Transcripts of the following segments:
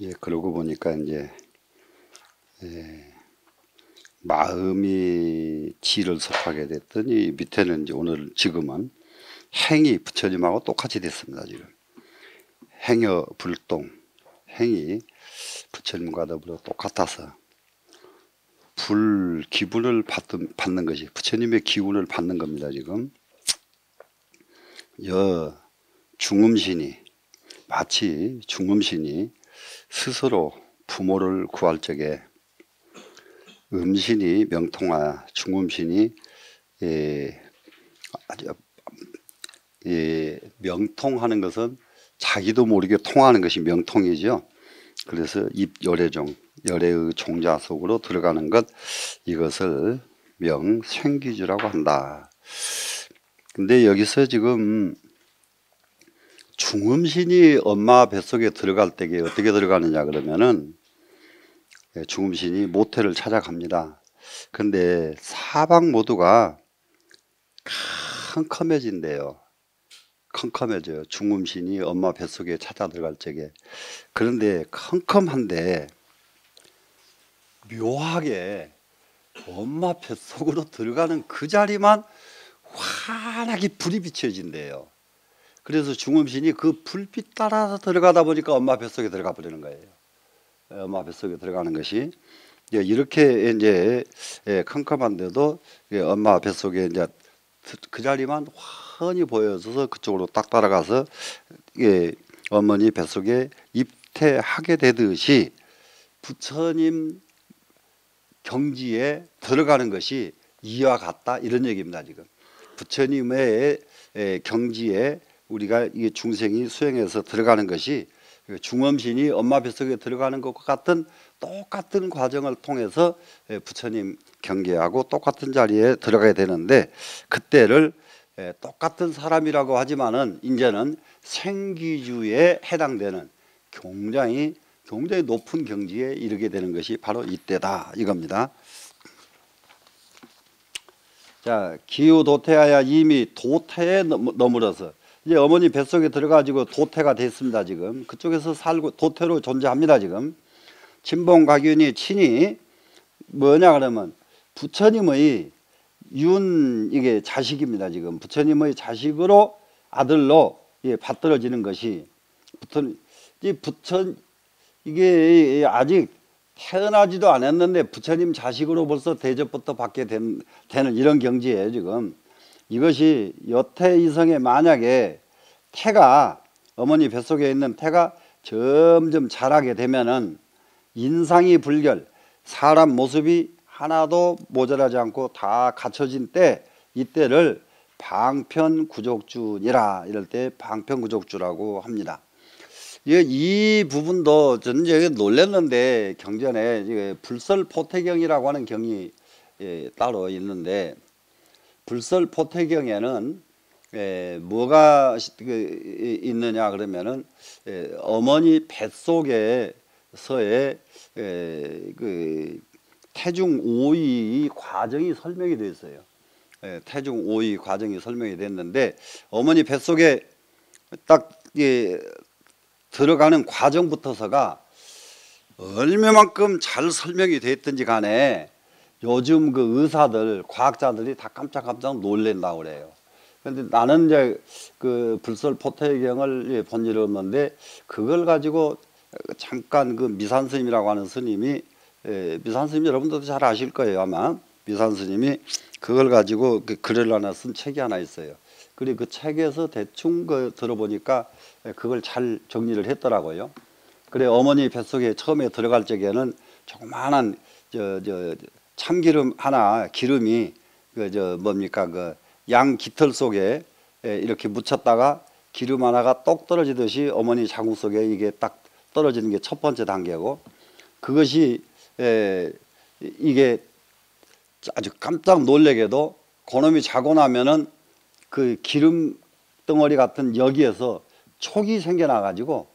예, 그러고 보니까 이제 마음이 지를 섭하게 됐더니 밑에는 이제 오늘 지금은 행이 부처님하고 똑같이 됐습니다. 지금 행여 불동 행이 부처님과 더불어 똑같아서 불 기분을 받는 것이 부처님의 기운을 받는 겁니다. 지금 여 중음신이 마치 중음신이 스스로 부모를 구할 적에 음신이 명통하 중음신이 아주 명통하는 것은 자기도 모르게 통하는 것이 명통이죠. 그래서 입열애종 열애의 종자 속으로 들어가는 것 이것을 명생기주라고 한다. 근데 여기서 지금 중음신이 엄마 뱃속에 들어갈 때에 어떻게 들어가느냐 그러면은 중음신이 모태를 찾아갑니다. 근데 사방 모두가 컴컴해진대요. 컴컴해져요. 중음신이 엄마 뱃속에 찾아 들어갈 적에. 그런데 컴컴한데 묘하게 엄마 뱃속으로 들어가는 그 자리만 환하게 불이 비춰진대요. 그래서 중음신이 그 불빛 따라서 들어가다 보니까 엄마 뱃속에 들어가 버리는 거예요. 엄마 뱃속에 들어가는 것이 이렇게 이제 컴컴한데도 엄마 뱃속에 이제 그 자리만 훤히 보여져서 그쪽으로 딱 따라가서 어머니 뱃속에 입퇴하게 되듯이 부처님 경지에 들어가는 것이 이와 같다 이런 얘기입니다. 지금 부처님의 경지에 우리가 이 중생이 수행해서 들어가는 것이 중음신이 엄마 뱃속에 들어가는 것과 같은 똑같은 과정을 통해서 부처님 경계하고 똑같은 자리에 들어가야 되는데 그때를 똑같은 사람이라고 하지만은 이제는 생기주에 해당되는 굉장히 높은 경지에 이르게 되는 것이 바로 이때다 이겁니다. 자, 기우도태하야 이미 도태에 머물어서 이제 어머니 뱃속에 들어가지고 도태가 됐습니다. 지금 그쪽에서 살고 도태로 존재합니다. 지금 친봉각윤이 친이 뭐냐 그러면 부처님의 이게 자식입니다. 지금 부처님의 자식으로 아들로 받들어지는 것이 이게 아직 태어나지도 않았는데 부처님 자식으로 벌써 대접부터 받게 되는 이런 경지예요. 지금 이것이 여태 이성에 만약에 태가 어머니 뱃속에 있는 태가 점점 자라게 되면은 인상이 불결 사람 모습이 하나도 모자라지 않고 다 갖춰진 때 이때를 방편구족주니라 이럴 때 방편구족주라고 합니다. 이 부분도 저는 이제 놀랐는데 경전에 불설포태경이라고 하는 경이 따로 있는데 불설포태경에는 뭐가 있느냐 그러면은 어머니 뱃속에서의 그 태중 오이 과정이 설명이 되어 있어요. 태중 오이 과정이 설명이 됐는데 어머니 뱃속에 딱 들어가는 과정부터서가 얼마만큼 잘 설명이 됐든지 간에 요즘 그 의사들, 과학자들이 다 깜짝깜짝 놀랜다고 그래요. 그런데 나는 이제 그 불설포태경을 본 일이 없는데 그걸 가지고 잠깐 그 미산 스님이라고 하는 스님이 미산 스님 여러분들도 잘 아실 거예요 아마. 미산 스님이 그걸 가지고 그 글을 하나 쓴 책이 하나 있어요. 그리고 그 책에서 대충 들어보니까 그걸 잘 정리를 했더라고요. 그래 어머니 뱃속에 처음에 들어갈 적에는 조그마한 참기름 하나 기름이 양 깃털 속에 이렇게 묻혔다가 기름 하나가 똑 떨어지듯이 어머니 자궁 속에 이게 딱 떨어지는 게 첫 번째 단계고 그것이 이게 아주 깜짝 놀래게도 그놈이 자고 나면은 그 기름 덩어리 같은 여기에서 촉이 생겨가지고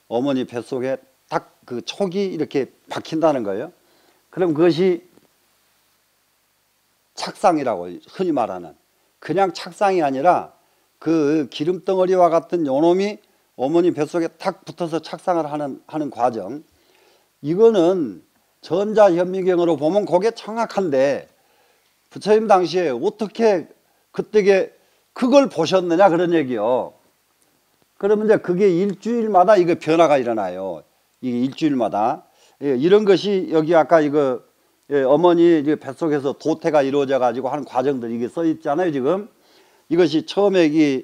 어머니 뱃속에 딱 그 촉이 이렇게 박힌다는 거예요. 그럼 그것이 착상이라고 흔히 말하는 그냥 착상이 아니라 그 기름 덩어리와 같은 요놈이 어머니 뱃속에 탁 붙어서 착상을 하는 과정, 이거는 전자현미경으로 보면 그게 정확한데 부처님 당시에 어떻게 그때게 그걸 보셨느냐 그런 얘기요. 그러면 이제 그게 일주일마다 이거 변화가 일어나요. 이게 일주일마다. 예, 이런 것이 여기 아까 이거 예, 어머니 뱃속에서 도태가 이루어져 가지고 하는 과정들 이게 써 있잖아요 지금. 이것이 처음에 이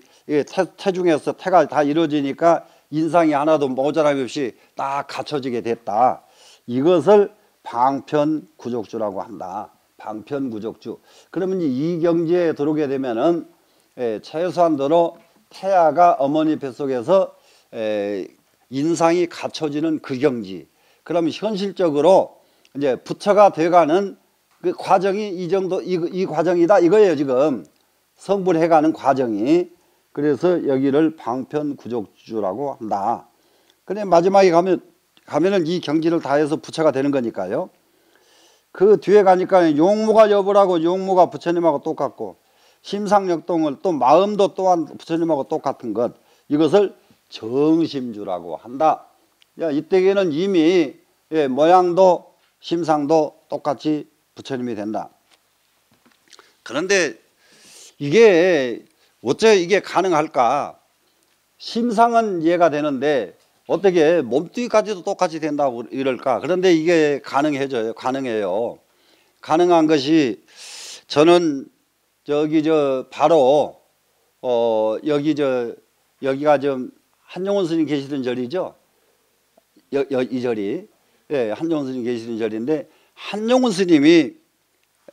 태중에서 태가 다 이루어지니까 인상이 하나도 모자람이 없이 딱 갖춰지게 됐다. 이것을 방편구족주라고 한다. 방편구족주. 그러면 이 경지에 들어오게 되면은 최소한도로 태아가 어머니 뱃속에서 인상이 갖춰지는 그 경지. 그러면 현실적으로 이제 부처가 돼가는 그 과정이 이 정도 이 과정이다 이거예요 지금. 성불해가는 과정이. 그래서 여기를 방편구족주라고 한다. 근데 마지막에 가면은 이 경지를 다해서 부처가 되는 거니까요. 그 뒤에 가니까 용무가 여부라고, 용무가 부처님하고 똑같고, 심상역동을 또 마음도 또한 부처님하고 똑같은 것, 이것을 정심주라고 한다. 야, 이때에는 이미 모양도 심상도 똑같이 부처님이 된다. 그런데 이게 어째 이게 가능할까? 심상은 이해가 되는데 어떻게 몸뚱이까지도 똑같이 된다고 이럴까? 그런데 이게 가능해져요. 가능해요. 가능한 것이 저는 저기 바로 여기가 좀 한용운 스님 계시던 절이죠. 이 절이 예, 한용운 스님 계시던 절인데 한용운 스님이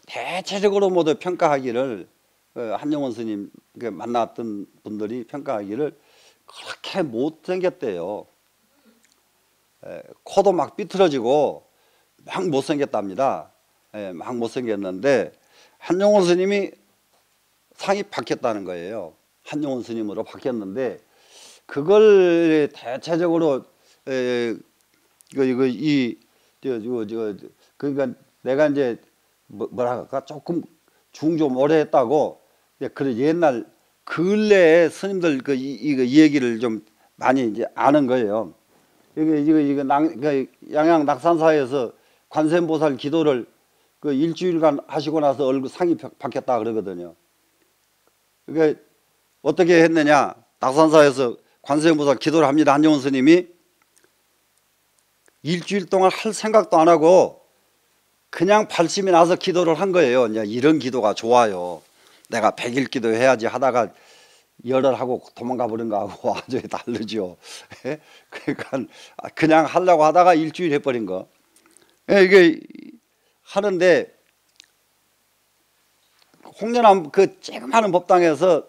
대체적으로 모두 평가하기를 한용운 스님 만났던 분들이 평가하기를 그렇게 못생겼대요. 코도 막 삐뚤어지고 막 못생겼답니다. 막 못생겼는데 한용운 스님이 상이 바뀌었다는 거예요. 한용운 스님으로 바뀌었는데 그걸 대체적으로 그러니까 내가 이제 뭐라 할까 조금 중 좀 오래 했다고 그래 옛날 근래에 스님들 이 얘기를 좀 많이 이제 아는 거예요. 양양 낙산사에서 관세음보살 기도를 일주일간 하시고 나서 얼굴 상이 바뀌었다 그러거든요. 그러니까 어떻게 했느냐? 낙산사에서 관세음보살 기도를 합니다. 한용운 스님이 일주일 동안 할 생각도 안 하고 그냥 발심이 나서 기도를 한 거예요. 이런 기도가 좋아요. 내가 100일 기도 해야지 하다가 열흘하고 도망가 버린 거하고 완전히 다르죠. 그러니까 그냥 하려고 하다가 일주일 해버린 거. 이게 하는데 홍련암 그 쬐그마한 법당에서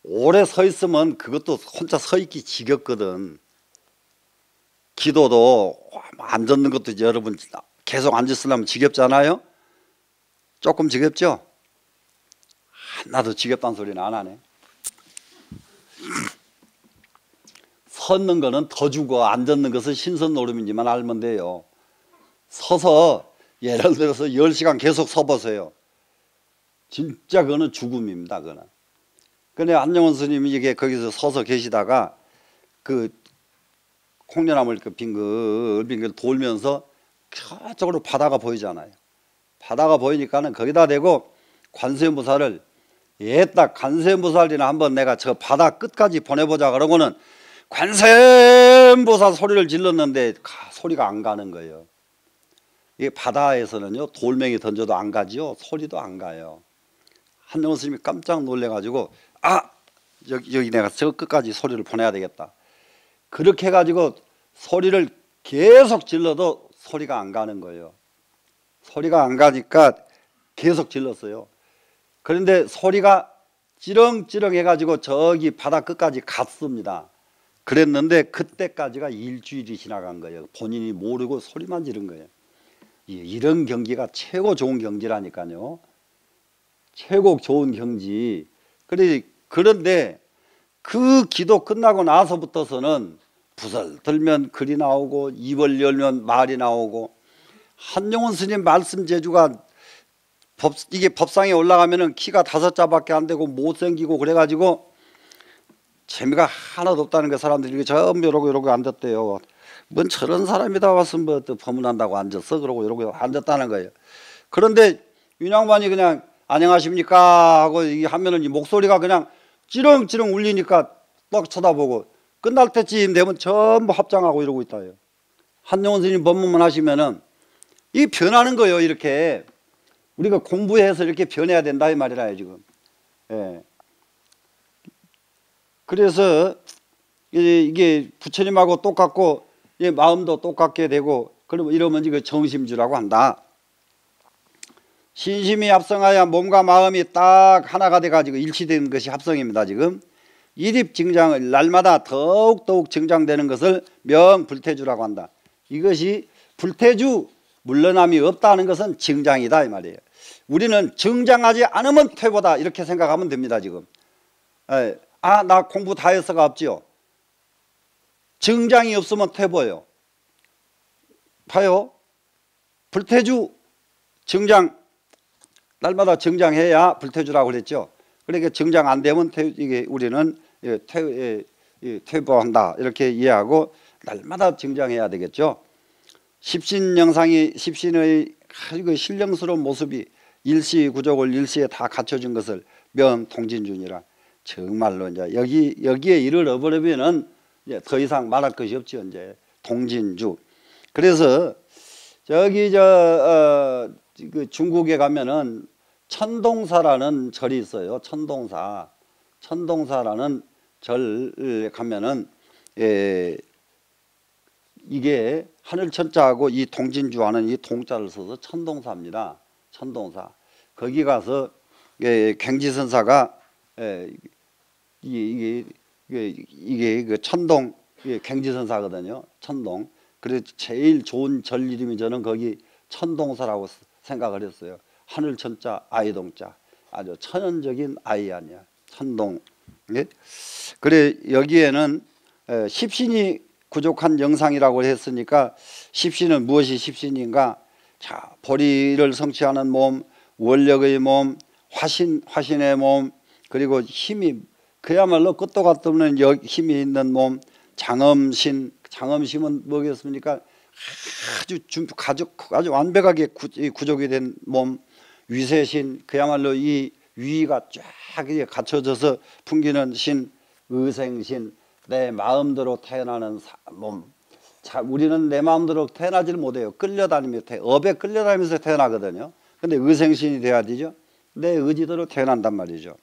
오래 서 있으면 그것도 혼자 서 있기 지겹거든. 기도도 앉는 것도 여러분 계속 앉았으려면 지겹잖아요. 조금 지겹죠? 하나도 지겹다는 소리는 안 하네. 섰는 거는 더 죽어. 앉는 것은 신선노름인지만 알면 돼요. 서서 예를 들어서 10시간 계속 서보세요. 진짜 그거는 죽음입니다. 그거는. 근데 한용운 스님이 이게 거기서 서서 계시다가 그 콩련암을 빙글 돌면서 저쪽으로 바다가 보이잖아요. 바다가 보이니까는 거기다 대고 관세음보살을 얘딱 관세음보살이나 한번 내가 저 바다 끝까지 보내보자 그러고는 관세음보살 소리를 질렀는데 소리가 안 가는 거예요. 이 바다에서는요 돌멩이 던져도 안 가지요. 소리도 안 가요. 한용운 스님이 깜짝 놀래가지고 여기 내가 저 끝까지 소리를 보내야 되겠다. 그렇게 해가지고 소리를 계속 질러도 소리가 안 가는 거예요. 소리가 안 가니까 계속 질렀어요. 그런데 소리가 찌렁찌렁 해가지고 저기 바다 끝까지 갔습니다. 그랬는데 그때까지가 일주일이 지나간 거예요. 본인이 모르고 소리만 지른 거예요. 이런 경기가 최고 좋은 경지라니까요. 최고 좋은 경지. 그런데 그 기도 끝나고 나서부터서는 붓을 들면 글이 나오고 입을 열면 말이 나오고 한용운 스님 말씀 재주가 이게 법상에 올라가면은 키가 5자밖에 안 되고 못생기고 그래가지고 재미가 하나도 없다는 거 사람들이 전부 이러고 앉았대요. 뭔 저런 사람이 다 와서 뭐 또 법문한다고 앉았어? 그러고 이러고 앉았다는 거예요. 그런데 윤양반이 그냥 안녕하십니까 하고 하면은 이 목소리가 그냥 찌렁찌렁 울리니까 딱 쳐다보고 끝날 때쯤 되면 전부 합장하고 이러고 있다요. 한용운 스님 법문만 하시면은 이 변하는 거예요. 이렇게 우리가 공부해서 이렇게 변해야 된다 이 말이라요 지금. 예. 그래서 이게 부처님하고 똑같고 마음도 똑같게 되고 그러면 이러면 이거 정심주라고 한다. 신심이 합성하여 몸과 마음이 딱 하나가 돼가지고 일치되는 것이 합성입니다. 지금 일입증장을 날마다 더욱 증장되는 것을 명불태주라고 한다. 이것이 불태주 물러남이 없다는 것은 증장이다 이 말이에요. 우리는 증장하지 않으면 퇴보다 이렇게 생각하면 됩니다. 지금 나 공부 다 해서가 없지요. 증장이 없으면 퇴보예요. 봐요. 불태주 증장 날마다 증장해야 불태주라고 그랬죠. 그러니까 증장 안 되면 이게 우리는 퇴보한다 이렇게 이해하고 날마다 증장해야 되겠죠. 십신의 신령스러운 모습이 일시구족을 일시에 다 갖춰준 것을 명통진준이라. 정말로 이제 여기에 이를 얻어버리면은 더 이상 말할 것이 없죠. 이제 통진주. 그래서 저기 그 중국에 가면은 천동사라는 절이 있어요. 천동사라는 절 가면은 이게 하늘 천자하고 이 통진주하는 이 동자를 써서 천동사입니다. 천동사. 거기 가서 갱지선사가 이게 그 천동 갱지선사거든요. 천동. 그래서 제일 좋은 절 이름이 저는 거기 천동사라고 생각을 했어요. 하늘 천자 아이동자. 아주 천연적인 아이 아니야. 천동. 예? 그래 여기에는 십신이 부족한 영상이라고 했으니까 십신은 무엇이 십신인가? 자, 보리를 성취하는 몸, 원력의 몸, 화신의 몸, 그리고 힘이 그야말로 끝도 갔도 없는 힘이 있는 몸, 장엄신. 장엄신은 뭐겠습니까? 아주 완벽하게 구족이 된 몸, 위세신. 그야말로 이 위가 쫙 갖춰져서 풍기는 신, 의생신. 내 마음대로 태어나는 몸. 자, 우리는 내 마음대로 태어나지를 못해요. 업에 끌려다니면서 태어나거든요. 근데 의생신이 돼야 되죠. 내 의지대로 태어난단 말이죠.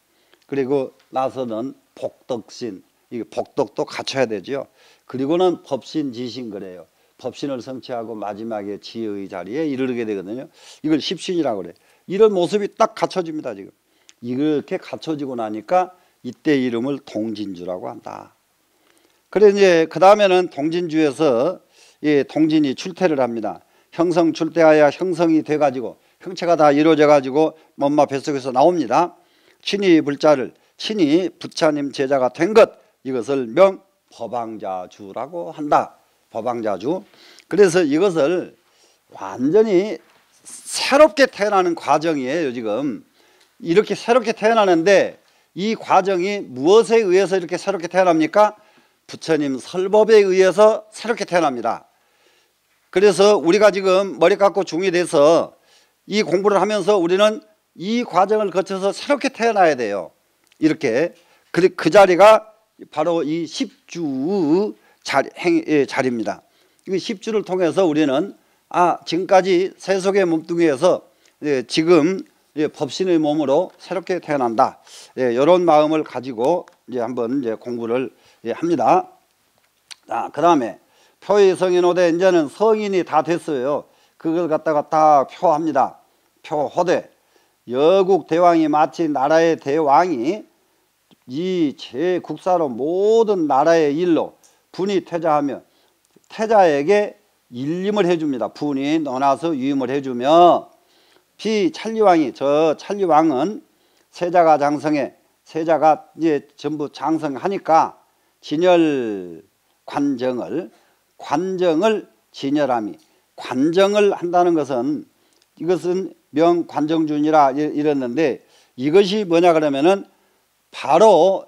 그리고 나서는 복덕신. 이 복덕도 갖춰야 되죠. 그리고는 법신, 지신 그래요. 법신을 성취하고 마지막에 지혜의 자리에 이르게 되거든요. 이걸 십신이라고 그래요. 이런 모습이 딱 갖춰집니다. 지금 이렇게 갖춰지고 나니까 이때 이름을 동진주라고 한다. 그래 이제 그 다음에는 동진주에서 동진이 출태를 합니다. 형성 출태하여 형성이 돼가지고 형체가 다 이루어져가지고 엄마 뱃속에서 나옵니다. 친히 불자를 친히 부처님 제자가 된 것, 이것을 명 법왕자주라고 한다. 법왕자주. 그래서 이것을 완전히 새롭게 태어나는 과정이에요. 지금 이렇게 새롭게 태어나는데 이 과정이 무엇에 의해서 이렇게 새롭게 태어납니까? 부처님 설법에 의해서 새롭게 태어납니다. 그래서 우리가 지금 머리 깎고 중이 돼서 이 공부를 하면서 우리는 이 과정을 거쳐서 새롭게 태어나야 돼요. 이렇게 그 자리가 바로 이 십주 자리입니다. 이 십주를 통해서 우리는 지금까지 세속의 몸뚱이에서 지금 법신의 몸으로 새롭게 태어난다. 이런 마음을 가지고 이제 한번 공부를 합니다. 그 다음에 표의 성인호대 이제는 성인이 다 됐어요. 그걸 갖다가 다 표합니다. 표호대. 여국 대왕이 마치 나라의 대왕이 이 제국사로 모든 나라의 일로 분이 퇴자하며 태자에게 일림을 해줍니다. 분이 넣어놔서 유임을 해주며 비찰리왕이 저 찰리왕은 세자가 장성해 세자가 이제 전부 장성하니까 진열 관정을 진열함이 관정을 한다는 것은 이것은 명관정준이라 이랬는데 이것이 뭐냐 그러면은 바로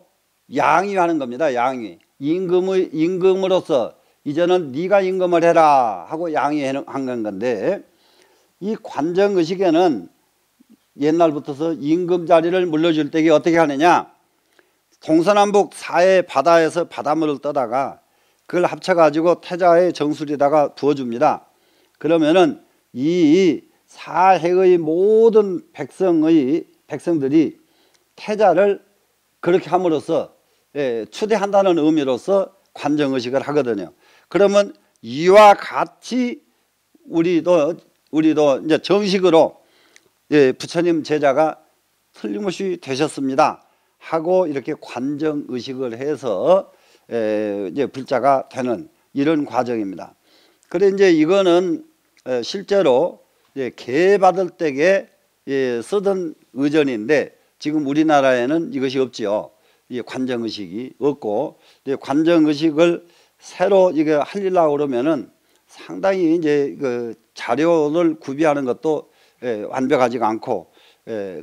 양위하는 겁니다. 양위. 임금으로서 이제는 네가 임금을 해라 하고 양위한 건데, 이 관정의식에는 옛날부터서 임금 자리를 물려줄 때 어떻게 하느냐, 동서남북 사해 바다에서 바닷물을 떠다가 그걸 합쳐가지고 태자의 정수리에다가 부어줍니다. 그러면은 이 사해의 모든 백성들이 태자를 그렇게 함으로써 추대한다는 의미로서 관정의식을 하거든요. 그러면 이와 같이 우리도 이제 정식으로 부처님 제자가 틀림없이 되셨습니다 하고 이렇게 관정의식을 해서 이제 불자가 되는 이런 과정입니다. 그래 이제 이거는 실제로 계 받을 때에 쓰던 의전인데 지금 우리나라에는 이것이 없지요. 이 관정의식이 없고, 관정의식을 새로 이게 하려고 그러면은 상당히 이제 그 자료를 구비하는 것도 완벽하지가 않고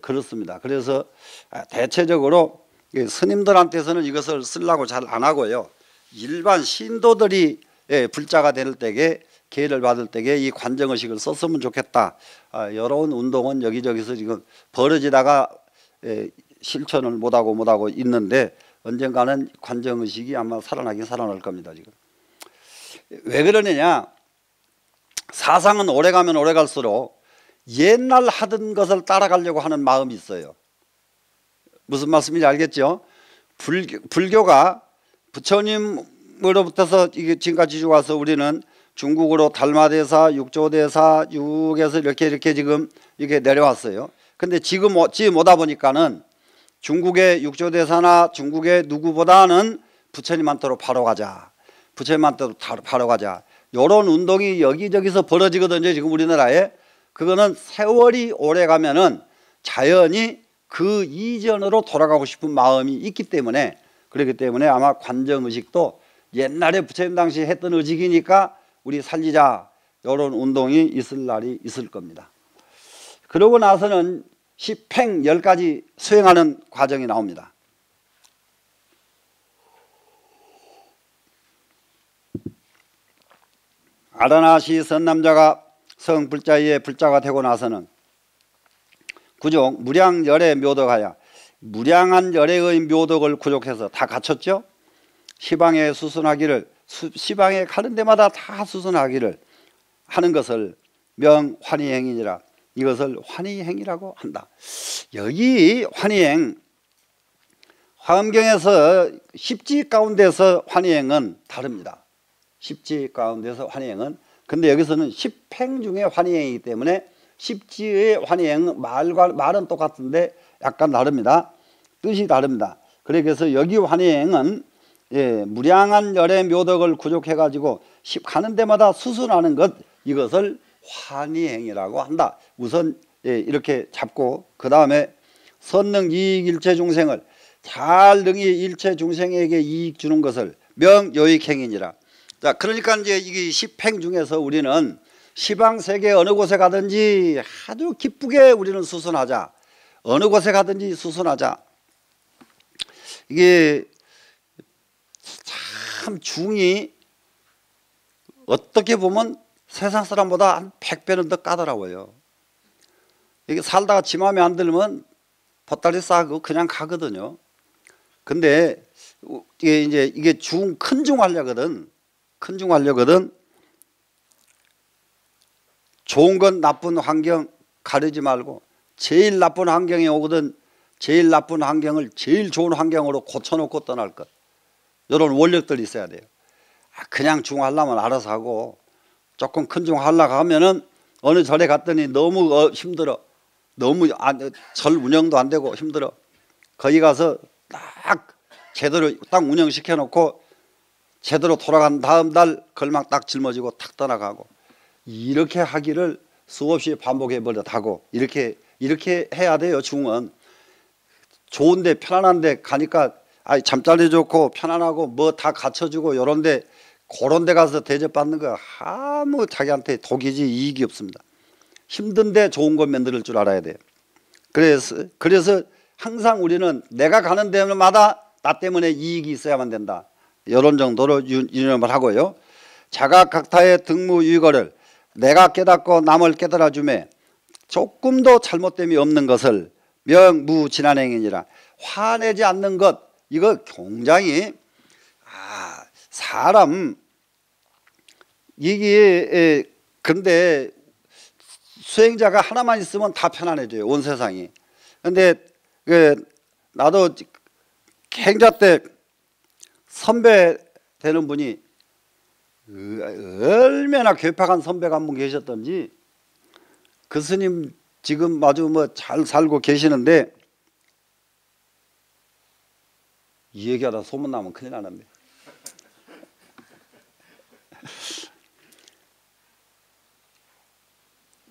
그렇습니다. 그래서 대체적으로 스님들한테서는 이것을 쓰려고 잘 안 하고요. 일반 신도들이 불자가 될 때에 계를 받을 때에 이 관정의식을 썼으면 좋겠다. 이런 운동은 여기저기서 지금 벌어지다가 실천을 못하고 있는데 언젠가는 관정의식이 아마 살아나긴 살아날 겁니다. 지금 왜 그러느냐, 사상은 오래가면 오래갈수록 옛날 하던 것을 따라가려고 하는 마음이 있어요. 무슨 말씀인지 알겠죠? 불교가 부처님으로부터서 이게 지금까지 와서 우리는 중국으로 달마대사, 육조대사, 육에서 이렇게 지금 이게 내려왔어요. 근데 지금 오다 보니까는 중국의 육조대사나 중국의 누구보다는 부처님한테로 바로 가자. 부처님한테로 바로 가자. 이런 운동이 여기저기서 벌어지거든요. 지금 우리나라에. 그거는 세월이 오래 가면은 자연히 그 이전으로 돌아가고 싶은 마음이 있기 때문에, 그렇기 때문에 아마 관정의식도 옛날에 부처님 당시 했던 의식이니까 우리 살리자, 이런 운동이 있을 날이 있을 겁니다. 그러고 나서는 십행 10가지 수행하는 과정이 나옵니다. 아라나시 선남자가 성불자의 불자가 되고 나서는 구족 무량열의 묘덕하여, 무량한 열의 묘덕을 구족해서 다 갖췄죠. 시방에 수순하기를, 시방에 가는 데마다 다 수순하기를 하는 것을 명환희행이니라. 이것을 환희행이라고 한다. 여기 환희행, 화엄경에서 십지 가운데서 환희행은 다릅니다. 십지 가운데서 환희행은, 근데 여기서는 십행 중에 환희행이기 때문에 십지의 환희행, 말은 똑같은데 약간 다릅니다. 뜻이 다릅니다. 그래서 여기 환희행은 무량한 열의 묘덕을 구족해 가지고 가는 데마다 수순하는 것, 이것을 환희행이라고 한다. 우선 이렇게 잡고, 그 다음에 선능 이익 일체 중생을 잘 능히 일체 중생에게 이익 주는 것을 명요익행이니라. 자, 그러니까 이제 이게 십행 중에서 우리는 시방 세계 어느 곳에 가든지 아주 기쁘게 우리는 수순하자. 어느 곳에 가든지 수순하자. 이게 참 중이 어떻게 보면 세상 사람보다 한 100배는 더 까다로워요. 이게 살다가 지 마음에 안 들면 보따리 싸고 그냥 가거든요. 근데 이게 큰 중 하려거든. 큰 중 하려거든. 좋은 건 나쁜 환경 가리지 말고, 제일 나쁜 환경에 오거든 제일 나쁜 환경을 제일 좋은 환경으로 고쳐놓고 떠날 것. 이런 원력들이 있어야 돼요. 그냥 중 하려면 알아서 하고, 조금 큰 중 하려고 하면은 어느 절에 갔더니 너무 힘들어. 너무 절 운영도 안 되고 힘들어. 거기 가서 딱 제대로 딱 운영시켜 놓고 제대로 돌아간 다음 달 걸망 딱 짊어지고 탁 떠나가고, 이렇게 하기를 수없이 반복해 버릇하고, 이렇게 해야 돼요. 중은 좋은데 편안한데 가니까 잠자리 좋고 편안하고 뭐 다 갖춰주고 요런데, 그런데 가서 대접받는 거 아무 자기한테 독이지 이익이 없습니다. 힘든데 좋은 거 만들 줄 알아야 돼요. 그래서 항상 우리는 내가 가는 데마다 나 때문에 이익이 있어야만 된다. 이런 정도로 유념을 하고요. 자각각타의 등무유거를 내가 깨닫고 남을 깨달아 주매 조금도 잘못됨이 없는 것을 명무진한행이니라. 화내지 않는 것, 이거 굉장히 사람 이게 근데 수행자가 하나만 있으면 다 편안해져요, 온 세상이. 근데 나도 행자 때 선배 되는 분이 얼마나 괴팍한 선배가 한 분 계셨던지, 그 스님 지금 아주 뭐 잘 살고 계시는데 이 얘기하다 소문나면 큰일 나는데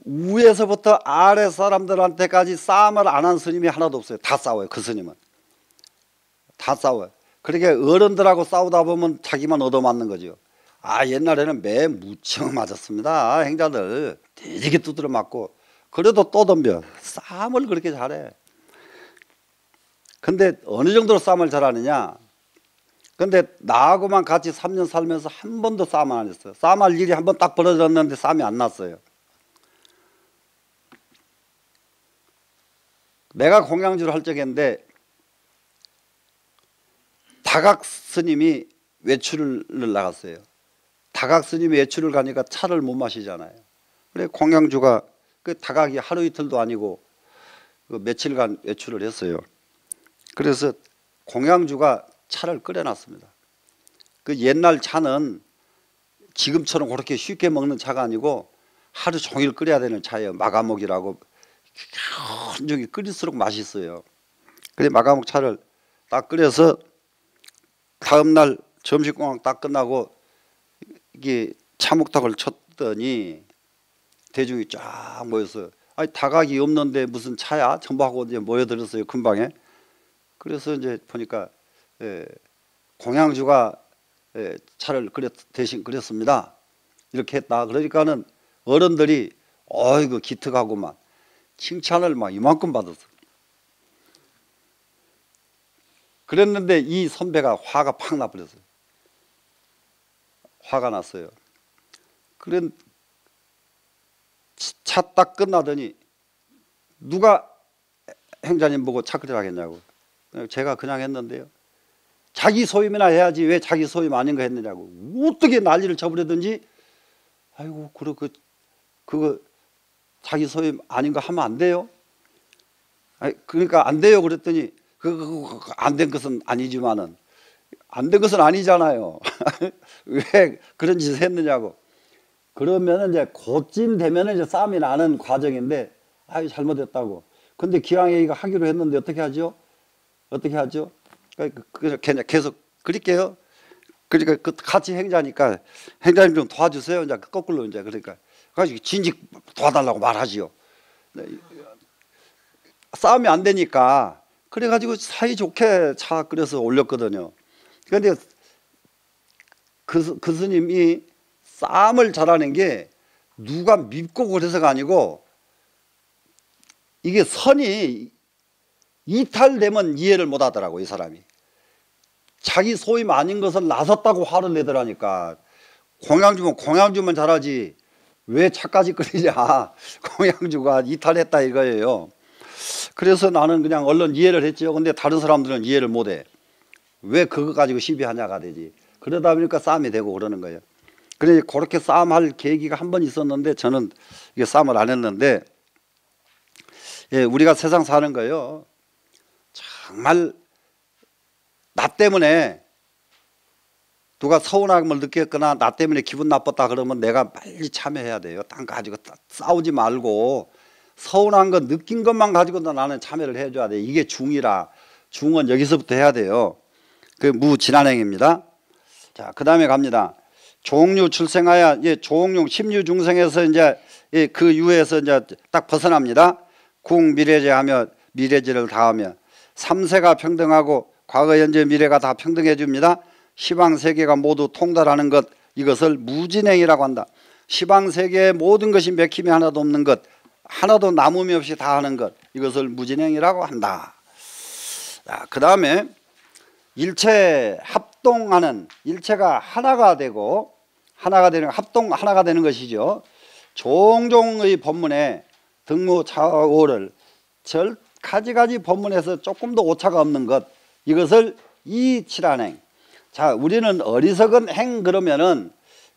위에서부터 아래 사람들한테까지 싸움을 안 한 스님이 하나도 없어요. 다 싸워요. 그 스님은 다 싸워요. 그러니까 어른들하고 싸우다 보면 자기만 얻어맞는 거죠. 옛날에는 매 무척 맞았습니다. 행자들 되게 두드려 맞고, 그래도 또 덤벼. 싸움을 그렇게 잘해. 근데 어느 정도로 싸움을 잘하느냐, 근데 나하고만 같이 3년 살면서 한 번도 싸움 안 했어요. 싸움할 일이 한 번 딱 벌어졌는데 싸움이 안 났어요. 내가 공양주를 할 적인데 다각 스님이 외출을 나갔어요. 다각 스님이 외출을 가니까 차를 못 마시잖아요. 그래 공양주가 그 다각이 하루 이틀도 아니고 그 며칠간 외출을 했어요. 그래서 공양주가 차를 끓여놨습니다. 그 옛날 차는 지금처럼 그렇게 쉽게 먹는 차가 아니고 하루 종일 끓여야 되는 차예요. 마가목이라고 온종일 끓일수록 맛있어요. 그래 마가목 차를 딱 끓여서 다음날 점심공학 딱 끝나고 이게 차목탁을 쳤더니 대중이 쫙 모여서 다각이 없는데 무슨 차야? 전부하고 이제 모여들었어요, 금방에. 그래서 이제 보니까 공양주가 차를 대신 끓였습니다. 이렇게 했다. 그러니까는 어른들이 어이구 기특하고만 칭찬을 막 이만큼 받았어요. 그랬는데 이 선배가 화가 팍 나버렸어요. 화가 났어요. 그런 차 딱 끝나더니 누가 행자님 보고 차 끓이라겠냐고. 제가 그냥 했는데요. 자기 소임이나 해야지 왜 자기 소임 아닌 거 했느냐고. 어떻게 난리를 쳐버리든지 아이고 그거 자기 소임 아닌 거 하면 안 돼요? 그러니까 안 돼요 그랬더니 안 된 것은 아니지만은 안 된 것은 아니잖아요. 왜 그런 짓을 했느냐고. 그러면은 이제 그쯤 되면은 이제 싸움이 나는 과정인데 잘못했다고. 근데 기왕에 이거 하기로 했는데 어떻게 하죠? 어떻게 하죠? 그냥 계속 그릴게요. 그러니까 같이 행자니까 행자님 좀 도와주세요. 이제 거꾸로 이제 그러니까 가지고 진즉 도와달라고 말하지요. 싸움이 안 되니까 그래가지고 사이좋게 차 끓여서 올렸거든요. 그런데 그 스님이 싸움을 잘하는 게 누가 밉고 그래서가 아니고 이게 선이 이탈되면 이해를 못 하더라고. 이 사람이 자기 소임 아닌 것을 나섰다고 화를 내더라니까. 공양주면 잘하지 왜 차까지 끓이냐. 공양주가 이탈했다 이거예요. 그래서 나는 그냥 얼른 이해를 했죠. 근데 다른 사람들은 이해를 못해. 왜 그거 가지고 시비하냐가 되지. 그러다 보니까 싸움이 되고 그러는 거예요. 그래 그렇게 싸움할 계기가 한 번 있었는데 저는 이게 싸움을 안 했는데, 우리가 세상 사는 거요 정말 나 때문에 누가 서운함을 느꼈거나 나 때문에 기분 나빴다 그러면 내가 빨리 참여해야 돼요. 딴 거 가지고 싸우지 말고 서운한 거 느낀 것만 가지고도 나는 참여를 해줘야 돼. 이게 중이라. 중은 여기서부터 해야 돼요. 그 무진한행입니다. 자, 그 다음에 갑니다. 종류 출생하여 종용 심유중생에서 이제 그 유에서 이제 딱 벗어납니다. 궁미래제하며 미래제를 다하며 삼세가 평등하고 과거 현재 미래가 다 평등해 줍니다. 시방세계가 모두 통달하는 것, 이것을 무진행이라고 한다. 시방세계의 모든 것이 맥힘이 하나도 없는 것, 하나도 남음이 없이 다 하는 것, 이것을 무진행이라고 한다. 그 다음에 일체 합동하는, 일체가 하나가 되고 하나가 되는, 합동 하나가 되는 것이죠. 종종의 법문에 등무차오를 가지가지 법문에서 조금도 오차가 없는 것, 이것을 이칠한 행. 자, 우리는 어리석은 행 그러면은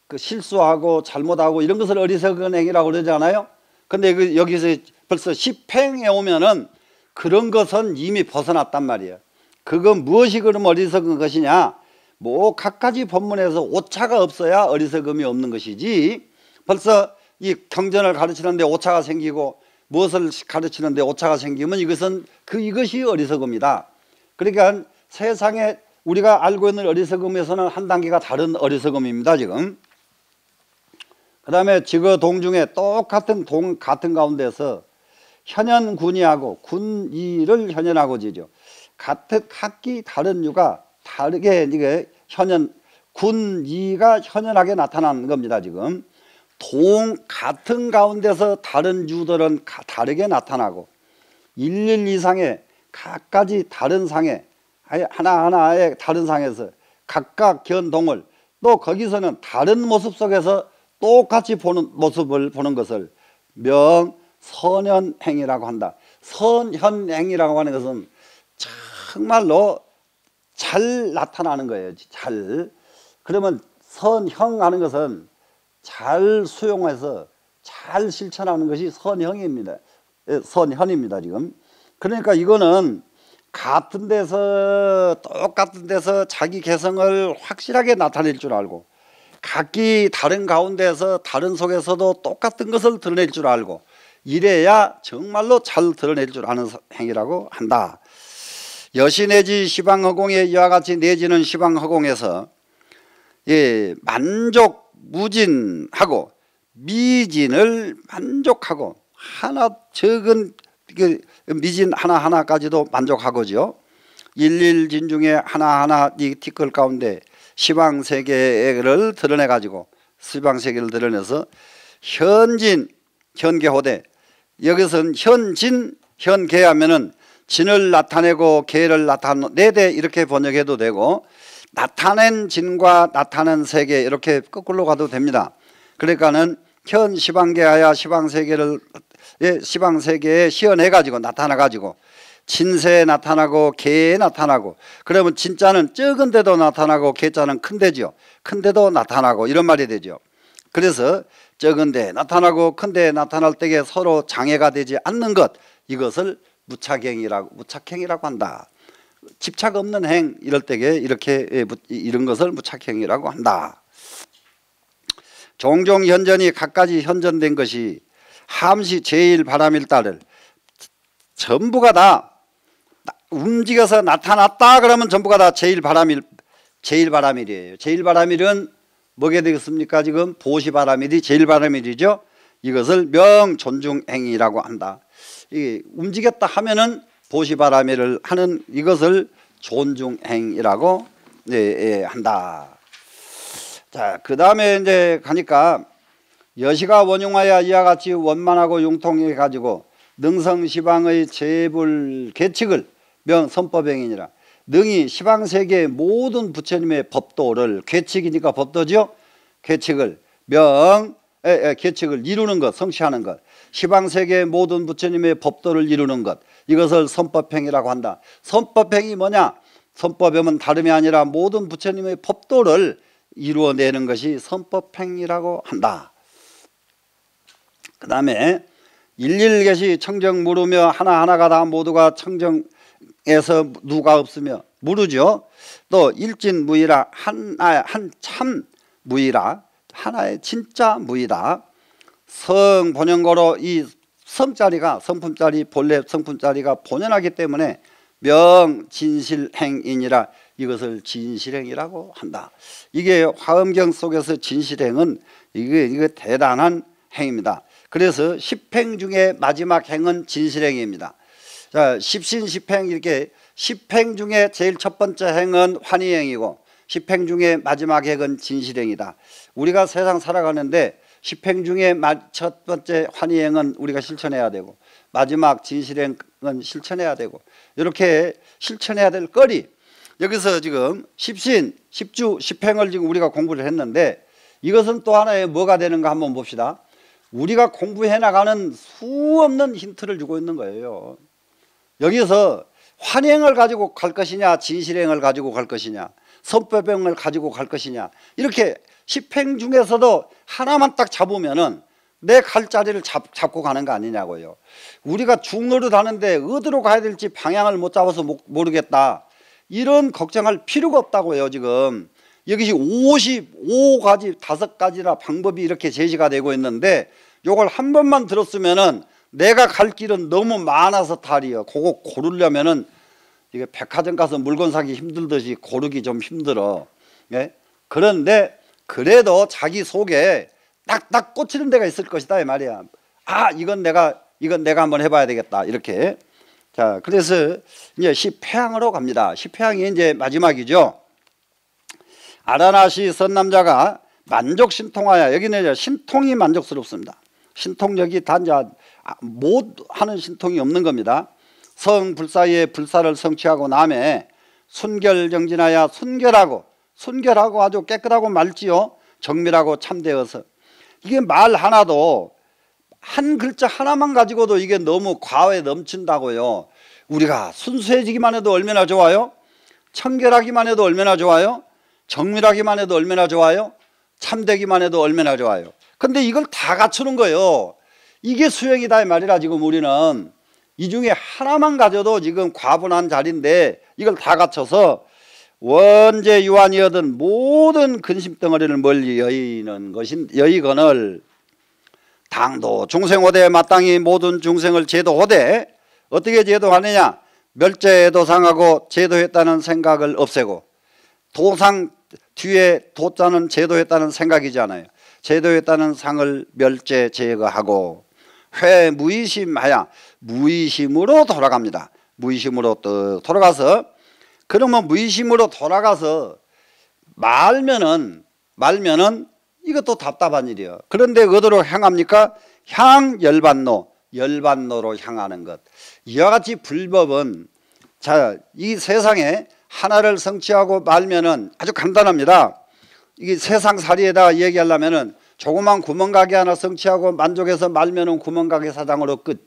그 실수하고 잘못하고 이런 것을 어리석은 행이라고 그러잖아요. 근데 여기서 벌써 10행에 오면은 그런 것은 이미 벗어났단 말이에요. 그건 무엇이 그럼 어리석은 것이냐? 뭐 갖가지 법문에서 오차가 없어야 어리석음이 없는 것이지, 벌써 이 경전을 가르치는데 오차가 생기고 무엇을 가르치는데 오차가 생기면 이것이 어리석음이다. 그러니까 세상에 우리가 알고 있는 어리석음에서는 한 단계가 다른 어리석음입니다. 지금 그 다음에 지거 동중에 똑같은 같은 가운데서 현현군이하고 군이를 현현하고 지죠. 각기 다른 유가 다르게 이게 군이가 현현하게 나타나는 겁니다. 지금 같은 가운데서 다른 유들은 다르게 나타나고 일일 이상의 각가지 다른 상에 하나하나의 다른 상에서 각각 견동을 또 거기서는 다른 모습 속에서 똑같이 보는 모습을 보는 것을 명선현행이라고 한다. 선현행이라고 하는 것은 정말로 잘 나타나는 거예요. 잘. 그러면 선형하는 것은 잘 수용해서 잘 실천하는 것이 선형입니다. 선현입니다. 지금. 그러니까 이거는 같은 데서 똑같은 데서 자기 개성을 확실하게 나타낼 줄 알고, 각기 다른 가운데서 다른 속에서도 똑같은 것을 드러낼 줄 알고, 이래야 정말로 잘 드러낼 줄 아는 행위라고 한다. 여시내지 시방허공에 이와 같이 내지는 시방허공에서 만족무진하고 미진을 만족하고 하나 적은 미진 하나하나까지도 만족하고죠. 일일진 중에 하나하나 이 티끌 가운데 시방세계를 드러내 가지고 시방세계를 드러내서 현진 현계호대, 여기서는 현진 현계하면은 진을 나타내고 계를 나타내되 이렇게 번역해도 되고, 나타낸 진과 나타낸 세계 이렇게 거꾸로 가도 됩니다. 그러니까는 현 시방계하야 시방세계에 시연해 가지고 나타나 가지고 진세에 나타나고 계에 나타나고, 그러면 진자는 적은 데도 나타나고 계자는 큰 데죠. 큰 데도 나타나고 이런 말이 되죠. 그래서 적은 데 나타나고 큰 데 나타날 때에 서로 장애가 되지 않는 것, 이것을 무착행이라고 한다. 집착 없는 행, 이럴 때에 이런 것을 무착행이라고 한다. 종종 현전이 갖가지 현전된 것이 함시 제일 바람일다를 전부가 다 움직여서 나타났다 그러면 전부가 다 제일 바람일이에요. 제일 바람일은 뭐게 되겠습니까? 지금 보시바람일이 제일 바람일이죠. 이것을 명존중행이라고 한다. 움직였다 하면은 보시바람일을 하는 이것을 존중행이라고 한다. 자, 그 다음에 이제 가니까 여시가 원용하여 이와 같이 원만하고 융통해 가지고 능성시방의 재불 계칙을 명선법행이니라. 능이 시방세계의 모든 부처님의 법도를, 계칙이니까 법도죠. 계칙을 계칙을 이루는 것, 성취하는 것, 시방세계의 모든 부처님의 법도를 이루는 것, 이것을 선법행이라고 한다. 선법행이 뭐냐? 선법행은 다름이 아니라 모든 부처님의 법도를 이루어내는 것이 선법행이라고 한다. 그 다음에 일일계시 청정 무르며 하나하나가 다 모두가 청정에서 누가 없으며 무르죠. 또 일진무이라 한참 무이라, 하나의 진짜 무이다. 성본연거로 이 성자리가, 성품자리, 본래 성품자리가 본연하기 때문에 명진실행이니라, 이것을 진실행이라고 한다. 이게 화엄경 속에서 진실행은 이게 대단한 행입니다. 그래서 10행 중에 마지막 행은 진실행입니다. 자, 십신십행, 이렇게 10행 중에 제일 첫 번째 행은 환희행이고 10행 중에 마지막 행은 진실행이다. 우리가 세상 살아가는데 10행 중에 첫 번째 환희행은 우리가 실천해야 되고 마지막 진실행은 실천해야 되고, 이렇게 실천해야 될 거리, 여기서 지금 십신, 십주, 십행을 지금 우리가 공부를 했는데 이것은 또 하나의 뭐가 되는가 한번 봅시다. 우리가 공부해 나가는 수없는 힌트를 주고 있는 거예요. 여기서 환행을 가지고 갈 것이냐, 진실행을 가지고 갈 것이냐, 선법행을 가지고 갈 것이냐, 이렇게 십행 중에서도 하나만 딱 잡으면은 내 갈 자리를 잡고 가는 거 아니냐고요. 우리가 중노릇 하는데 어디로 가야 될지 방향을 못 잡아서 모르겠다, 이런 걱정할 필요가 없다고요. 지금 여기 55가지 5가지나 방법이 이렇게 제시가 되고 있는데 요걸 한 번만 들었으면은 내가 갈 길은 너무 많아서 탈이요. 그거 고르려면은 이게 백화점 가서 물건 사기 힘들듯이 고르기 좀 힘들어. 예? 그런데 그래도 자기 속에 딱딱 꽂히는 데가 있을 것이다 이 말이야. 아, 이건 내가 한번 해봐야 되겠다, 이렇게. 자, 그래서 이제 십회항으로 갑니다. 십회항이 이제 마지막이죠. 아라나시 선남자가 만족신통하여, 여기는 신통이 만족스럽습니다. 신통력이 단지 못 하는 신통이 없는 겁니다. 성불사의 불사를 성취하고 남에 순결정진하여 순결하고 아주 깨끗하고 맑지요. 정밀하고 참되어서. 이게 말 하나도 한 글자 하나만 가지고도 이게 너무 과외 넘친다고요. 우리가 순수해지기만 해도 얼마나 좋아요? 청결하기만 해도 얼마나 좋아요? 정밀하기만 해도 얼마나 좋아요? 참되기만 해도 얼마나 좋아요? 근데 이걸 다 갖추는 거예요. 이게 수행이다 이 말이라. 지금 우리는 이 중에 하나만 가져도 지금 과분한 자리인데 이걸 다 갖춰서 원제 유한이어든 모든 근심 덩어리를 멀리 여의거늘 당도 중생호대에 마땅히 모든 중생을 제도호대. 어떻게 제도하느냐? 멸제도상하고 제도했다는 생각을 없애고, 도상 뒤에 도자는 제도했다는 생각이잖아요. 제도했다는 상을 멸제 제거하고 회무의심하여 무의심으로 돌아갑니다. 무의심으로 돌아가서, 그러면 무의심으로 돌아가서 말면은 이것도 답답한 일이에요. 그런데 어디로 향합니까? 열반로로 향하는 것. 이와 같이 불법은, 자, 이 세상에 하나를 성취하고 말면은 아주 간단합니다. 이게 세상살이에다 얘기하려면은 조그만 구멍가게 하나 성취하고 만족해서 말면은 구멍가게 사장으로 끝.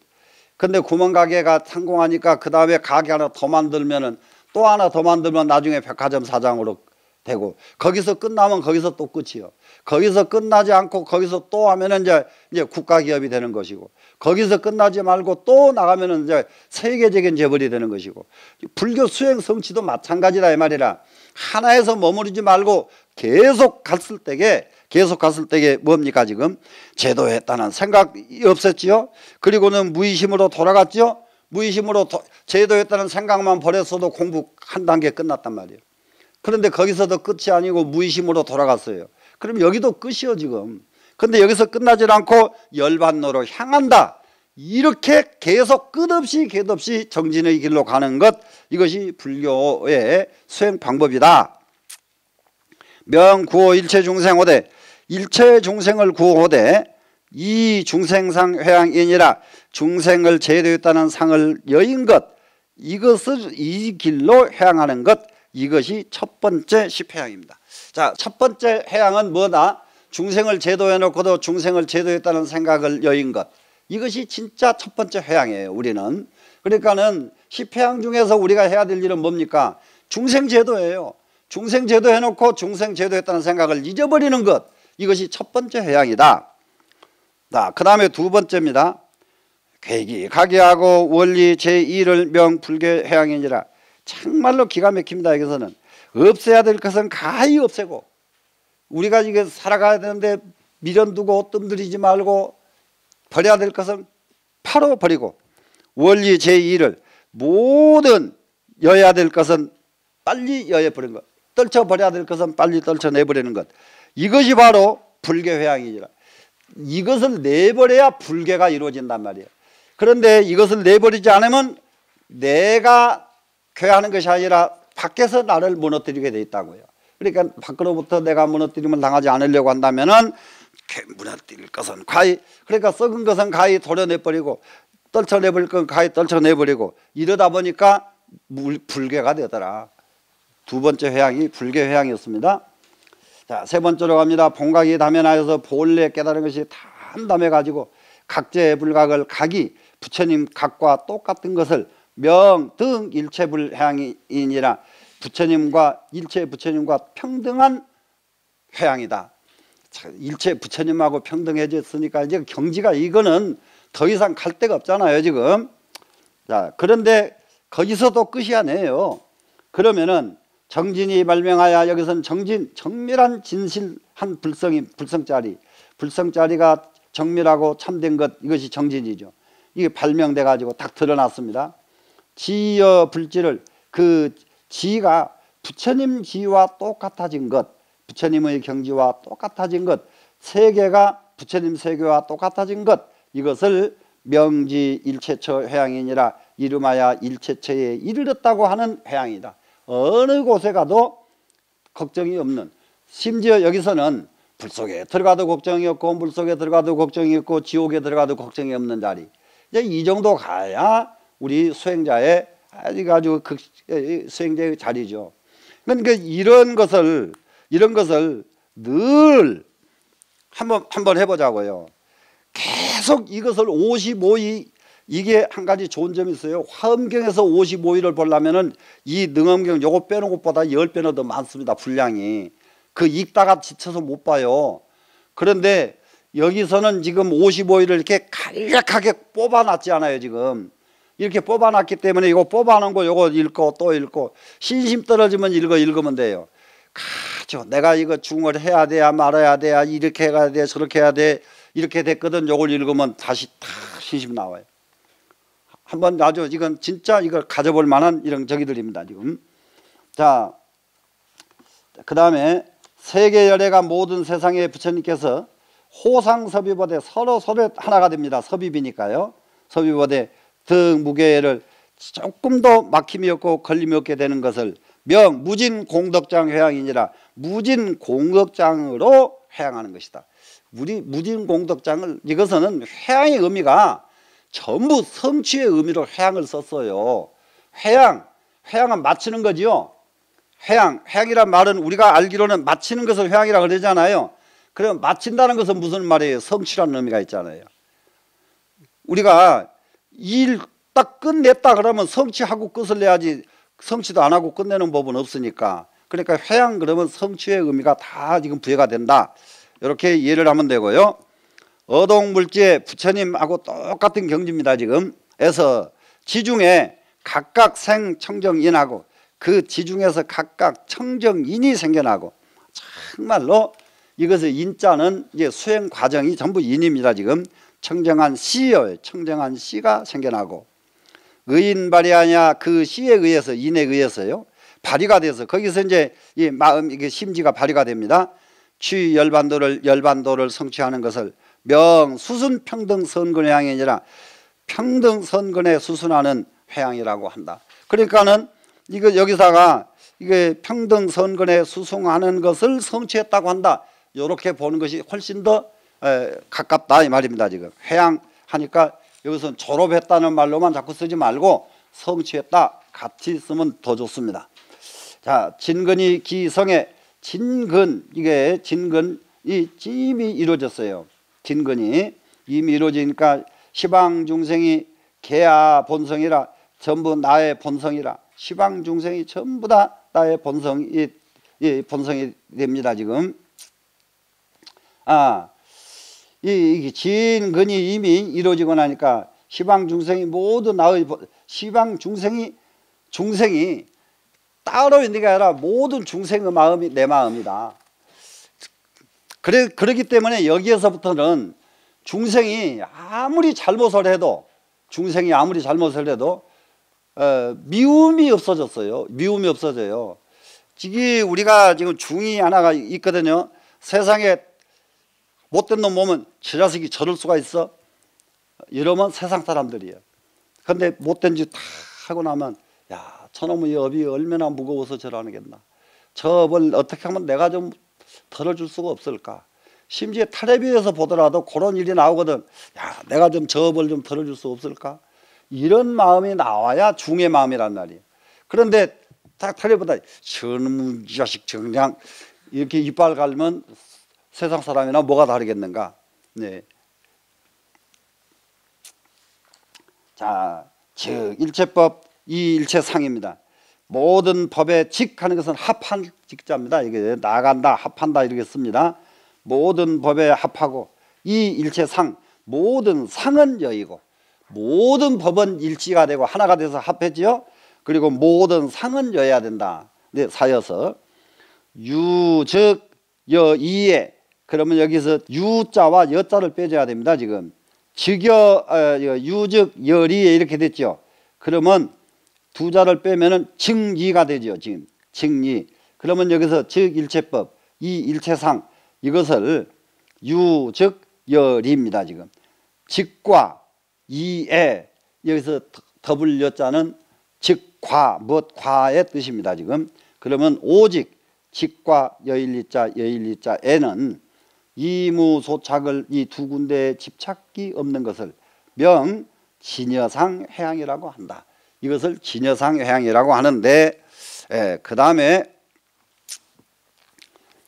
근데 구멍가게가 성공하니까 그 다음에 가게 하나 더 만들면은 또 하나 더 만들면 나중에 백화점 사장으로 되고, 거기서 끝나면 거기서 또 끝이요. 거기서 끝나지 않고 거기서 또 하면은 이제 국가기업이 되는 것이고, 거기서 끝나지 말고 또 나가면은 이제 세계적인 재벌이 되는 것이고, 불교 수행 성취도 마찬가지다 이 말이라. 하나에서 머무르지 말고 계속 갔을 때게 뭡니까? 지금 제도했다는 생각이 없었지요. 그리고는 무의심으로 돌아갔죠. 무의심으로 제도했다는 생각만 버렸어도 공부 한 단계 끝났단 말이에요. 그런데 거기서도 끝이 아니고 무의심으로 돌아갔어요. 그럼 여기도 끝이요 지금. 근데 여기서 끝나지 않고 열반로로 향한다. 이렇게 계속 끝없이 정진의 길로 가는 것, 이것이 불교의 수행 방법이다. 명구호 일체중생호대, 일체중생을 구호대, 이 중생상 회양이니라. 중생을 제도했다는 상을 여인 것, 이것을 이 길로 회양하는 것, 이것이 첫 번째 십회양입니다. 자, 첫 번째 회양은 뭐다? 중생을 제도해 놓고도 중생을 제도했다는 생각을 여인 것, 이것이 진짜 첫 번째 회양이에요 우리는. 그러니까는 십회양 중에서 우리가 해야 될 일은 뭡니까? 중생 제도예요. 중생 제도해 놓고 중생 제도했다는 생각을 잊어버리는 것, 이것이 첫 번째 회양이다. 자, 그 다음에 두 번째입니다. 괴기가게하고 원리 제2를 명불교 회양이니라. 정말로 기가 막힙니다. 여기서는 없애야 될 것은 가히 없애고, 우리가 이게 살아가야 되는데 미련두고 뜸들이지 말고, 버려야 될 것은 바로 버리고, 원리 제2를 모든 여야 될 것은 빨리 여해버리는 것, 떨쳐버려야 될 것은 빨리 떨쳐내버리는 것, 이것이 바로 불교 회양이니라. 이것을 내버려야 불교가 이루어진단 말이에요. 그런데 이것을 내버리지 않으면 내가 교회하는 것이 아니라 밖에서 나를 무너뜨리게 돼 있다고요. 그러니까 밖으로부터 내가 무너뜨림을 당하지 않으려고 한다면은 무너뜨릴 것은 가히, 그러니까 썩은 것은 가히 도려내버리고, 떨쳐내버릴 건 가히 떨쳐내버리고, 이러다 보니까 불교가 되더라. 두 번째 회양이 불교 회양이었습니다. 자, 세 번째로 갑니다. 본각이 담연하여서 본래 깨달은 것이 담담해 가지고 각재의 불각을 각이 부처님 각과 똑같은 것을 명등 일체불회양이니라 부처님과 일체 부처님과 평등한 회양이다. 일체 부처님하고 평등해졌으니까 이제 경지가 이거는 더 이상 갈 데가 없잖아요 지금. 자, 그런데 거기서도 끝이 아니에요. 그러면은 정진이 발명하여 여기서는 정진 정밀한 진실한 불성짜리가 정밀하고 참된 것, 이것이 정진이죠. 이게 발명돼 가지고 딱 드러났습니다. 지여 불지를 그 지가 부처님 지와 똑같아진 것, 부처님의 경지와 똑같아진 것, 세계가 부처님 세계와 똑같아진 것, 이것을 명지 일체처 회양이니라 이름하여 일체처에 이르렀다고 하는 회양이다. 어느 곳에 가도 걱정이 없는, 심지어 여기서는 불 속에 들어가도 걱정이 없고 물 속에 들어가도 걱정이 없고 지옥에 들어가도 걱정이 없는 자리, 이제 이 정도 가야 우리 수행자의 아주 수행자의 자리죠. 그러니까 이런 것을 늘 한번 해보자고요. 계속 이것을 55위, 이게 한 가지 좋은 점이 있어요. 화엄경에서 55위를 보려면은 이 능엄경 요거 빼는 것보다 10배나 더 많습니다. 분량이. 그 읽다가 지쳐서 못 봐요. 그런데 여기서는 지금 55위를 이렇게 간략하게 뽑아놨지 않아요 지금. 이렇게 뽑아놨기 때문에 이거 뽑아놓은 거 요거 읽고 또 읽고 신심 떨어지면 읽으면 돼요. 내가 이거 중을 해야 돼야 말아야 돼야 이렇게 해야 돼 저렇게 해야 돼 이렇게 됐거든. 요걸 읽으면 다시 다 신심 나와요. 한번 아주 이건 진짜 이걸 가져볼 만한 이런 저기들입니다 지금. 자, 그 다음에 세계열애가 모든 세상의 부처님께서 호상섭입보되 서로 하나가 됩니다. 섭입이니까요. 섭입보되 등 무게를 조금 더 막힘이 없고 걸림이 없게 되는 것을 무진 공덕장 회양이니라 무진 공덕장으로 회양하는 것이다. 무진 공덕장을, 이것은 회양의 의미가 전부 성취의 의미로 회양을 썼어요. 회양은 마치는 거지요. 회양이란 말은 우리가 알기로는 마치는 것을 회양이라고 그러잖아요. 그럼 마친다는 것은 무슨 말이에요? 성취라는 의미가 있잖아요. 우리가 일 딱 끝냈다 그러면 성취하고 끝을 내야지, 성취도 안 하고 끝내는 법은 없으니까. 그러니까 회양 그러면 성취의 의미가 다 지금 부여가 된다. 이렇게 이해를 하면 되고요. 어동물지의 부처님하고 똑같은 경지입니다 지금. 에서 지중에 각각 생청정인하고 그 지중에서 각각 청정인이 생겨나고, 정말로 이것의 인자는 이제 수행 과정이 전부 인입니다 지금. 청정한 씨요, 청정한 씨가 생겨나고 의인 발이하냐 그 씨에 의해서, 인에 의해서요 발휘가 돼서 거기서 이제 이 마음, 이게 심지가 발휘가 됩니다. 취 열반도를 성취하는 것을 수순 평등 선근의 향이 아니라 평등 선근에 수순하는 회양이라고 한다. 그러니까는 이거 여기다가 이게 평등 선근에 수송하는 것을 성취했다고 한다. 이렇게 보는 것이 훨씬 더 가깝다 이 말입니다 지금. 회양하니까 여기서 졸업했다는 말로만 자꾸 쓰지 말고 성취했다 같이 쓰면 더 좋습니다. 자, 진근이 기성에 이게 진근이 이미 이루어졌어요. 진근이 이미 이루어지니까 시방 중생이 개야 본성이라 전부 나의 본성이라, 시방 중생이 전부 다 나의 본성이 됩니다 지금. 이 진근이 이미 이루어지고 나니까 시방 중생이 모두 나의, 시방 중생이 따로 있는 게 아니라 모든 중생의 마음이 내 마음이다. 그러기 때문에 여기에서부터는 중생이 아무리 잘못을 해도 미움이 없어졌어요. 미움이 없어져요. 우리가 지금 중이 하나가 있거든요. 세상에 못된 놈 보면 저 자식이 저럴 수가 있어? 이러면 세상 사람들이에요. 근데 못된 짓 다 하고 나면 야, 저놈의 업이 얼마나 무거워서 저러겠나. 저 뭘 어떻게 하면 내가 좀 덜어줄 수가 없을까. 심지어 텔레비에서 보더라도 그런 일이 나오거든. 야, 내가 좀 저 업을 좀 덜어줄 수 없을까. 이런 마음이 나와야 중의 마음이란 말이에요. 그런데 딱 텔레보다 저놈 자식 그냥 이렇게 이빨 갈면 세상 사람이나 뭐가 다르겠는가. 네. 자, 즉 일체법 이 일체상입니다. 모든 법에 직하는 것은 합한 직자입니다. 이게 나간다, 합한다 이렇게 씁니다. 모든 법에 합하고 이 일체상 모든 상은 여이고 모든 법은 일치가 되고 하나가 돼서 합했지요. 그리고 모든 상은 여야 된다. 네, 사여서 유즉 여이에 그러면 여기서 유자와 여자를 빼줘야 됩니다. 지금 즉여 유즉 여리에 이렇게 됐죠. 그러면 두 자를 빼면은 증이가 되죠. 지금 증이. 그러면 여기서 즉 일체법 이 일체상 이것을 유즉 여리입니다. 지금 즉과 이에 여기서 더블 여자는 즉과 무엇 과의 뜻입니다. 지금 그러면 오직 직과 여일리자 여일리자에는 이무소착을 이 두 군데에 집착이 없는 것을 명 진여상 해양이라고 한다. 이것을 진여상 해양이라고 하는데 그 다음에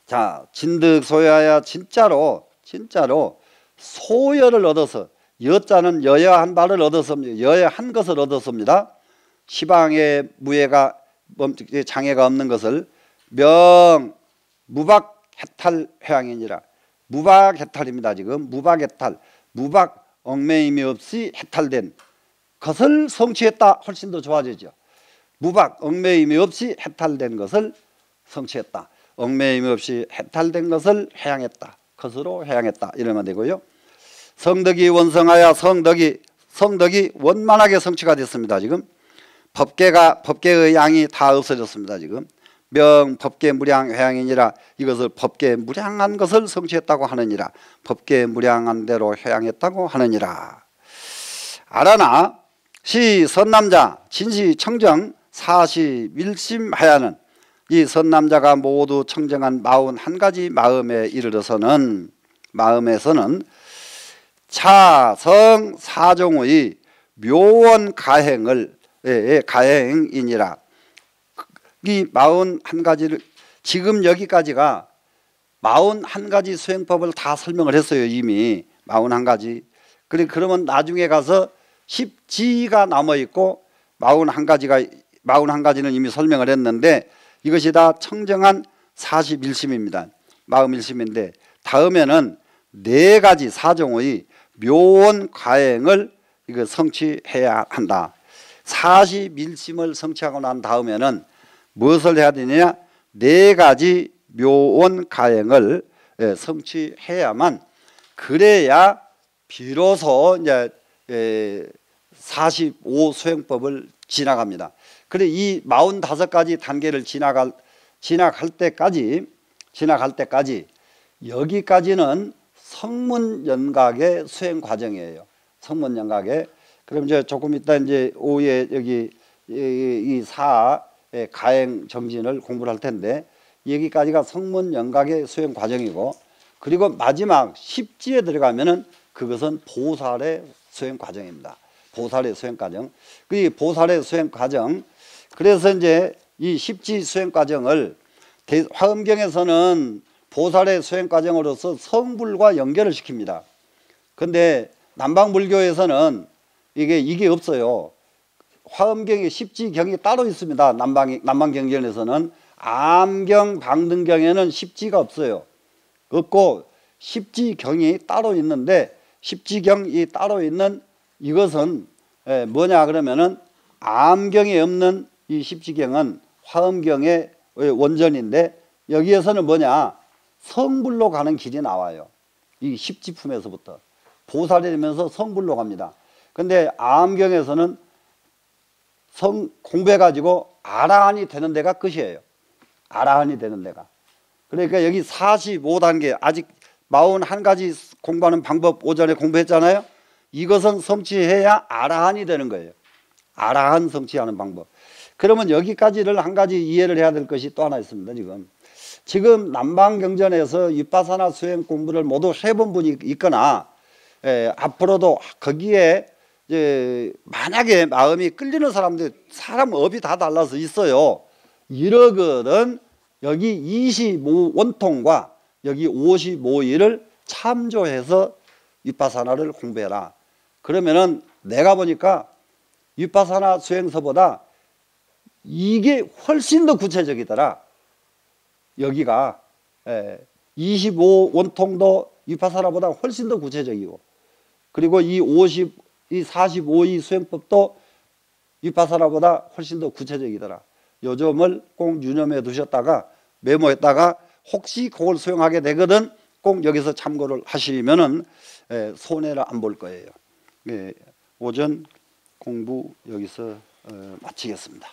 자 진득소여야 진짜로 소여를 얻어서 여자는 여여한 바를 얻었습니다. 여여한 것을 얻었습니다. 시방의 무예가 장애가 없는 것을 명 무박해탈 해양이니라. 무박해탈입니다. 지금 무박해탈 무박 얽매임이 없이 해탈된 것을 성취했다. 훨씬 더 좋아지죠. 무박 얽매임이 없이 해탈된 것을 성취했다. 얽매임이 없이 해탈된 것을 해양했다. 것으로 해양했다. 이러면 되고요. 성덕이 원성하여 성덕이 원만하게 성취가 됐습니다. 지금 법계의 양이 다 없어졌습니다. 지금 명 법계 무량 해양이니라. 이것을 법계 무량한 것을 성취했다고 하느니라. 법계 무량한 대로 해양했다고 하느니라. 알아나 시 선남자 진시 청정 사시 밀심하야는 이 선남자가 모두 청정한 41가지 마음에 이르러서는 마음에서는 차성 사종의 묘원 가행이니라. 이 41가지를 지금 여기까지가 41가지 수행법을 다 설명을 했어요. 이미 41가지. 그러면 나중에 가서 10지가 남아있고 41가지는 이미 설명을 했는데 이것이 다 청정한 41심입니다. 마음 일심인데 다음에는 4가지 사종의 묘원 가행을 이거 성취해야 한다. 41심을 성취하고 난 다음에는 무엇을 해야 되느냐? 4가지 묘원 가행을 성취해야만 그래야 비로소 이제 45 수행법을 지나갑니다. 그래 이 45가지 단계를 지나갈 때까지 여기까지는 성문연각의 수행 과정이에요. 성문연각의. 그럼 이제 조금 이따 이제 오후에 여기 이 가행 정진을 공부를 할 텐데 여기까지가 성문연각의 수행 과정이고 그리고 마지막 10지에 들어가면은 그것은 보살의 수행 과정입니다. 보살의 수행 과정. 그 보살의 수행 과정. 그래서 이제 이 10지 수행 과정을 화엄경에서는 보살의 수행 과정으로서 성불과 연결을 시킵니다. 근데 남방불교에서는 이게 없어요. 화엄경에 10지경이 따로 있습니다. 남방경전에서는 암경, 방등경에는 10지가 없어요. 없고 10지경이 따로 있는데 10지경이 따로 있는 이것은 뭐냐 그러면은 암경에 없는 이 10지경은 화엄경의 원전인데 여기에서는 뭐냐 성불로 가는 길이 나와요. 이 10지품에서부터 보살이 되면서 성불로 갑니다. 근데 암경에서는 공부해가지고 아라한이 되는 데가 끝이에요. 아라한이 되는 데가. 그러니까 여기 45단계 아직 41가지 공부하는 방법 오전에 공부했잖아요. 이것은 성취해야 아라한이 되는 거예요. 아라한 성취하는 방법. 그러면 여기까지를 한 가지 이해를 해야 될 것이 또 하나 있습니다. 지금 남방경전에서 윗바사나 수행 공부를 모두 해본 분이 있거나 앞으로도 거기에 만약에 마음이 끌리는 사람들 사람 업이 다 달라서 있어요. 1억은 여기 25원통과 여기 55일을 참조해서 윗바사나를 공부해라. 그러면은 내가 보니까 윗바사나 수행서보다 이게 훨씬 더 구체적이더라. 여기가 25원통도 윗바사나보다 훨씬 더 구체적이고, 그리고 이 45이 수행법도 윗바사나보다 훨씬 더 구체적이더라. 요 점을 꼭 유념해 두셨다가 메모했다가 혹시 그걸 수행하게 되거든 꼭 여기서 참고를 하시면은 손해를 안 볼 거예요. 오전 공부 여기서 마치겠습니다.